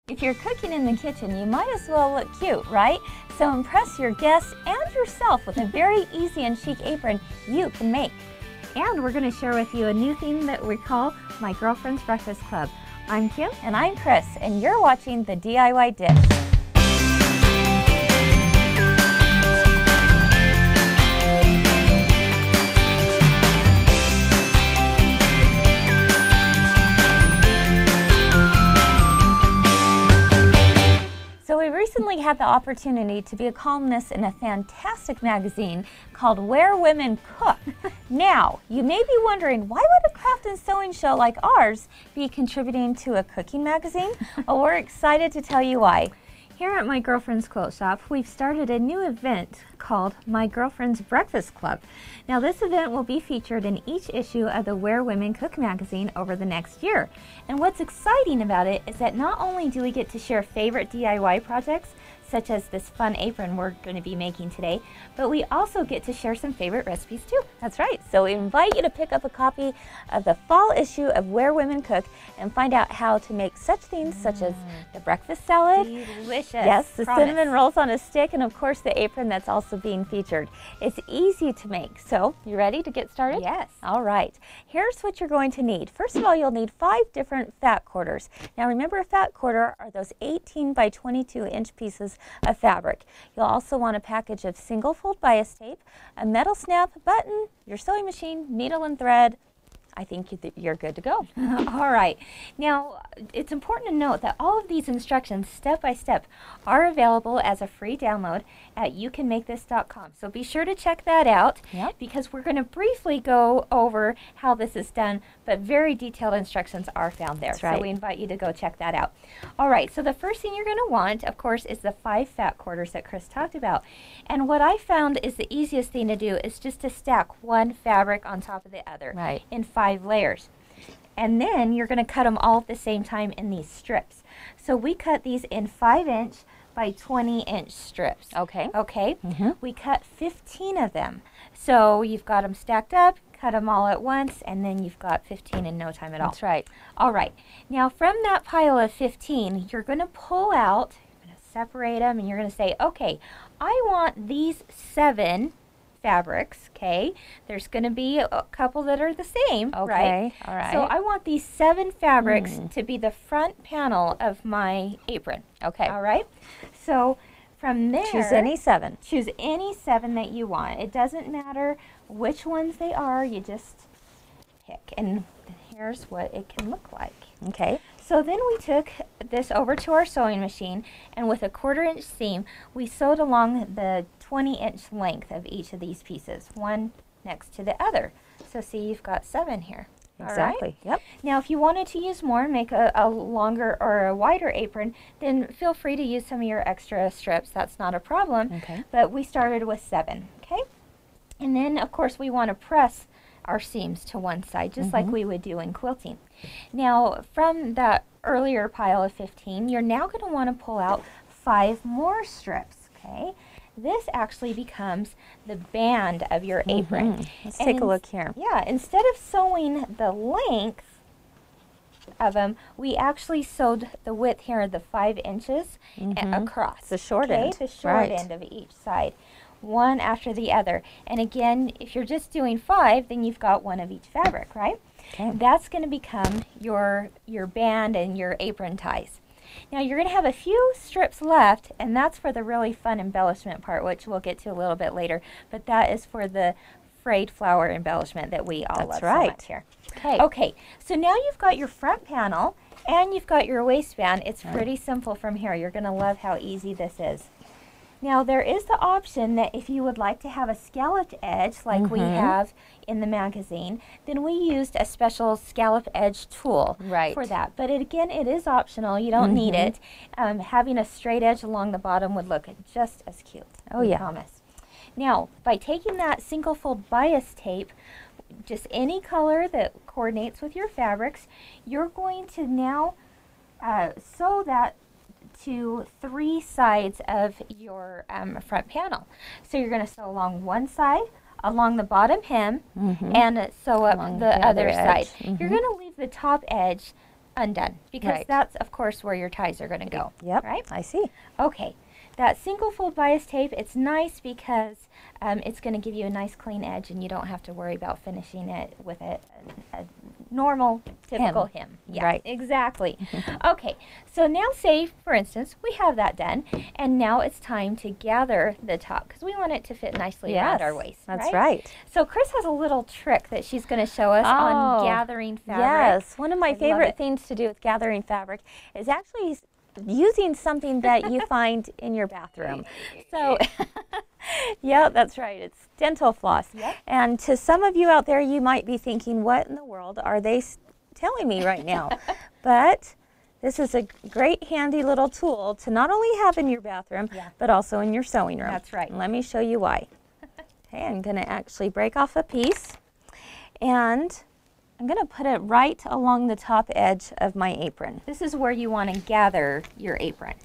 If you're cooking in the kitchen, you might as well look cute, right? So impress your guests and yourself with a very easy and chic apron you can make. And we're going to share with you a new theme that we call My Girlfriend's Breakfast Club. I'm Kim. And I'm Chris, and you're watching The DIY Dish. So we recently had the opportunity to be a columnist in a fantastic magazine called Where Women Cook. Now, you may be wondering, why would a craft and sewing show like ours be contributing to a cooking magazine? Well, we're excited to tell you why. Here at My Girlfriend's Quilt Shop, we've started a new event called My Girlfriend's Breakfast Club. Now, this event will be featured in each issue of the Where Women Cook magazine over the next year. And what's exciting about it is that not only do we get to share favorite DIY projects, such as this fun apron we're going to be making today, but we also get to share some favorite recipes too. That's right. So we invite you to pick up a copy of the fall issue of Where Women Cook and find out how to make such things such as the breakfast salad. Delicious. Yes, the cinnamon rolls on a stick, and of course the apron that's also being featured. It's easy to make. So you ready to get started? Yes. All right. Here's what you're going to need. First of all, you'll need 5 different fat quarters. Now remember, a fat quarter are those 18 by 22 inch pieces of fabric. You'll also want a package of single fold bias tape, a metal snap, button, your sewing machine, needle and thread. I think you're good to go. All right. Now, it's important to note that all of these instructions, step by step, are available as a free download at youcanmakethis.com. So be sure to check that out, because we're going to briefly go over how this is done, but very detailed instructions are found there. That's right. So we invite you to go check that out. All right. So the first thing you're going to want, of course, is the 5 fat quarters that Chris talked about. And what I found is the easiest thing to do is just to stack one fabric on top of the other in 5 layers. And then you're going to cut them all at the same time in these strips. So we cut these in 5-inch by 20-inch strips. Okay. Okay. We cut 15 of them. So you've got them stacked up, cut them all at once, and then you've got 15 in no time at all. That's right. All right. Now from that pile of 15, you're going to pull out, you're going to separate them, and you're going to say, okay, I want these 7 fabrics, okay? There's going to be a couple that are the same, right? All right. So I want these 7 fabrics to be the front panel of my apron. Okay. All right. So from there, choose any 7. Choose any 7 that you want. It doesn't matter which ones they are. You just pick, and here's what it can look like. Okay. So then we took this over to our sewing machine, and with a 1/4-inch seam, we sewed along the 20-inch length of each of these pieces, one next to the other. So see, you've got 7 here. Exactly. All right? Yep. Now, if you wanted to use more, make a longer or a wider apron, then feel free to use some of your extra strips. That's not a problem. Okay. But we started with 7. Okay. And then, of course, we want to press our seams to one side, just like we would do in quilting. Now, from that earlier pile of 15, you're now going to want to pull out 5 more strips. Okay. This actually becomes the band of your apron. Let's take a look here. Yeah, instead of sewing the length of them, we actually sewed the width here, the 5 inches across. The short end. The short end of each side, one after the other. And again, if you're just doing 5, then you've got one of each fabric, right? Okay. That's going to become your band and your apron ties. Now you're going to have a few strips left, and that's for the really fun embellishment part, which we'll get to a little bit later, but that is for the frayed flower embellishment that we all love so much here. Okay. Okay, so now you've got your front panel and you've got your waistband. It's pretty simple from here. You're going to love how easy this is. Now there is the option that if you would like to have a scalloped edge like we have in the magazine, then we used a special scallop edge tool for that. But again, it is optional. You don't need it. Having a straight edge along the bottom would look just as cute. Oh yeah. I promise. Now, by taking that single fold bias tape, just any color that coordinates with your fabrics, you're going to now sew that to 3 sides of your front panel. So you're going to sew along one side, along the bottom hem, and sew up the other side. You're going to leave the top edge undone, because that's, of course, where your ties are going to go. Yep, right? I see. Okay, that single fold bias tape, it's nice because it's going to give you a nice clean edge, and you don't have to worry about finishing it with a normal, typical hem. Yeah, right. Exactly. Okay, so now say, for instance, we have that done, and now it's time to gather the top, because we want it to fit nicely around our waist. That's right. So Chris has a little trick that she's going to show us on gathering fabric. Yes, one of my favorite things to do with gathering fabric is actually using something that you find in your bathroom. So, yeah, that's right. It's dental floss. Yep. And to some of you out there, you might be thinking, what in the world are they telling me right now? But this is a great handy little tool to not only have in your bathroom, but also in your sewing room. That's right. And let me show you why. Okay, I'm going to actually break off a piece, and I'm going to put it right along the top edge of my apron. This is where you want to gather your apron.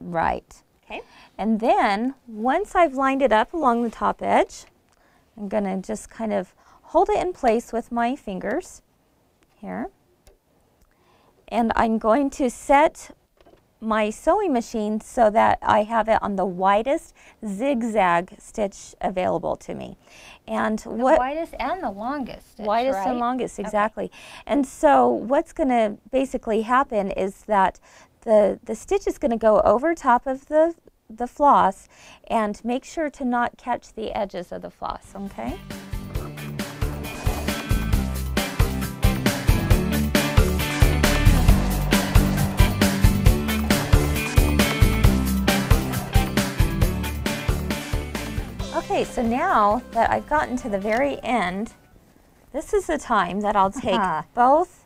Right. Okay. And then once I've lined it up along the top edge, I'm going to just kind of hold it in place with my fingers here. And I'm going to set my sewing machine so that I have it on the widest zigzag stitch available to me. And the widest and the longest stitch, widest and longest, exactly. Okay. And so what's going to basically happen is that the stitch is going to go over top of the floss, and make sure to not catch the edges of the floss, okay? Okay, so now that I've gotten to the very end, this is the time that I'll take both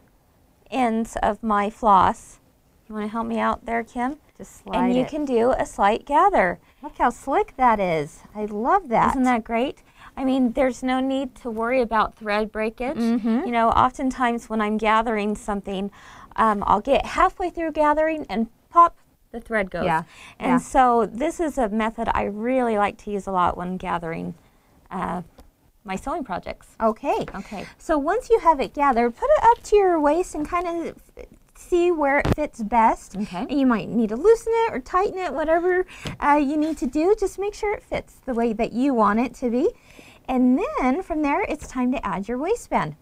ends of my floss. You want to help me out there, Kim? Just slide and you can do a slight gather. Look how slick that is. I love that. Isn't that great? I mean, there's no need to worry about thread breakage. You know, oftentimes when I'm gathering something, I'll get halfway through gathering and pop, the thread goes. And so this is a method I really like to use a lot when gathering my sewing projects. Okay. Okay. So once you have it gathered, put it up to your waist and kind of see where it fits best. Okay. And you might need to loosen it or tighten it, whatever you need to do. Just make sure it fits the way that you want it to be. And then from there, it's time to add your waistband.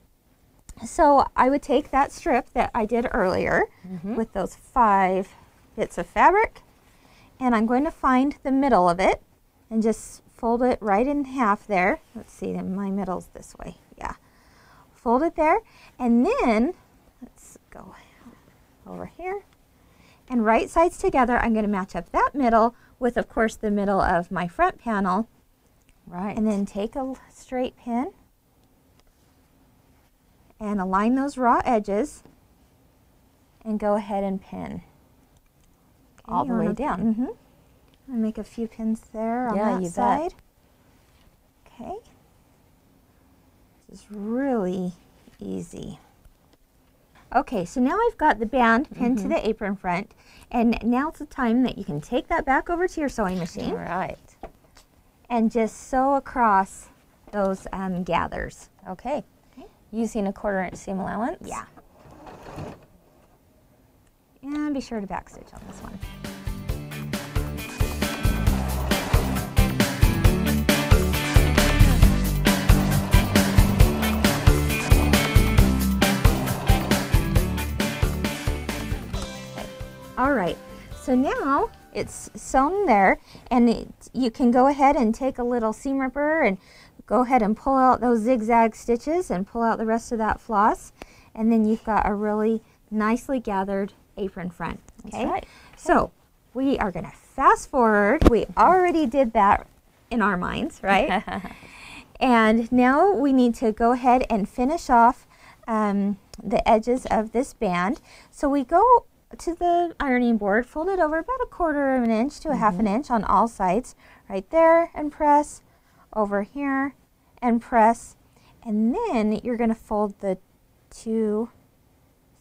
So I would take that strip that I did earlier with those 5 bits of fabric, and I'm going to find the middle of it and just fold it right in half there. Let's see, my middle's this way. Yeah. Fold it there, and then let's go over here. And right sides together, I'm going to match up that middle with, of course, the middle of my front panel. Right. And then take a straight pin and align those raw edges and go ahead and pin. All the way down. I'll make a few pins there on that side. Okay. This is really easy. Okay, so now I've got the band pinned to the apron front, and now's the time that you can take that back over to your sewing machine. Right. And just sew across those gathers. Okay. Using a 1/4 inch seam allowance. Yeah. And be sure to backstitch on this one. All right, so now it's sewn there, and you can go ahead and take a little seam ripper and go ahead and pull out those zigzag stitches and pull out the rest of that floss, and then you've got a really nicely gathered apron front. Okay, That's right. So we are going to fast forward. We already did that in our minds, right? And now we need to go ahead and finish off the edges of this band. So we go to the ironing board, fold it over about 1/4 inch to a 1/2 inch on all sides, right there, and press, over here, and press, and then you're going to fold the 2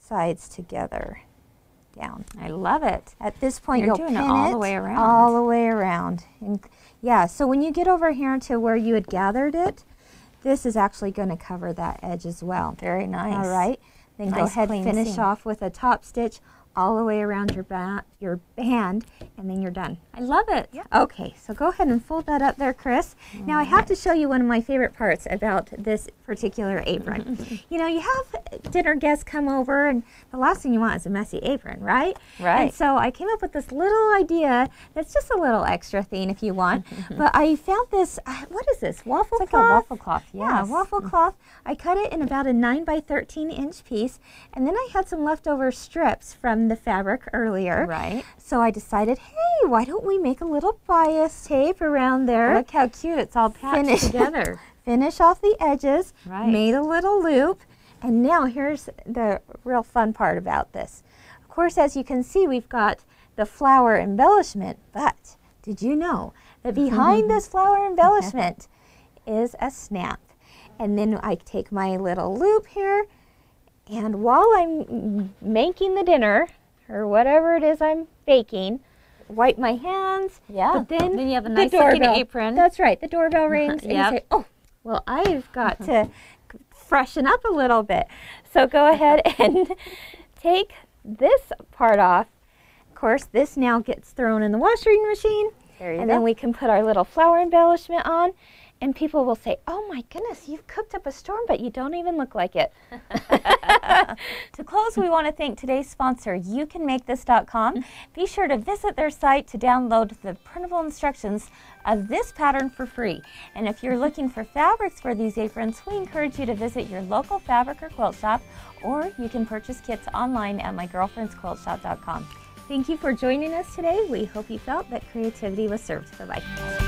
sides together down. I love it. At this point, You're you'll doing pin it all the way around. all the way around. And yeah, so when you get over here to where you had gathered it, this is actually going to cover that edge as well. Very nice. All right. Then go Nice, ahead clean and finish seam. off with a top stitch all the way around your band, and then you're done. I love it. Yeah. Okay, so go ahead and fold that up there, Chris. Now I have to show you one of my favorite parts about this particular apron. You know, you have dinner guests come over, and the last thing you want is a messy apron, right? Right. And so I came up with this little idea that's just a little extra thing if you want. But I found this, what is this, waffle It's cloth? like a waffle cloth, Yeah, yes. waffle cloth. I cut it in about a 9 by 13 inch piece, and then I had some leftover strips from the fabric earlier. Right. So I decided, hey, why don't we make a little bias tape around there? Look how cute, it's all patched together. Finish off the edges, Right. made a little loop, and now here's the real fun part about this. Of course, as you can see, we've got the flower embellishment, but did you know that behind this flower embellishment is a snap? And then I take my little loop here, and while I'm making the dinner, or whatever it is I'm baking, wipe my hands. Yeah. But then you have a the nice looking doorbell. apron. That's right. The doorbell rings, and Yep. you say, "Oh, well, I've got to freshen up a little bit." So go ahead and take this part off. Of course, this now gets thrown in the washing machine, There you and go. then we can put our little flower embellishment on. And people will say, "Oh my goodness, you've cooked up a storm, but you don't even look like it." To close, we want to thank today's sponsor, YouCanMakeThis.com. Be sure to visit their site to download the printable instructions of this pattern for free. And if you're looking for fabrics for these aprons, we encourage you to visit your local fabric or quilt shop, or you can purchase kits online at mygirlfriendsquiltshop.com. Thank you for joining us today. We hope you felt that creativity was served. Bye-bye.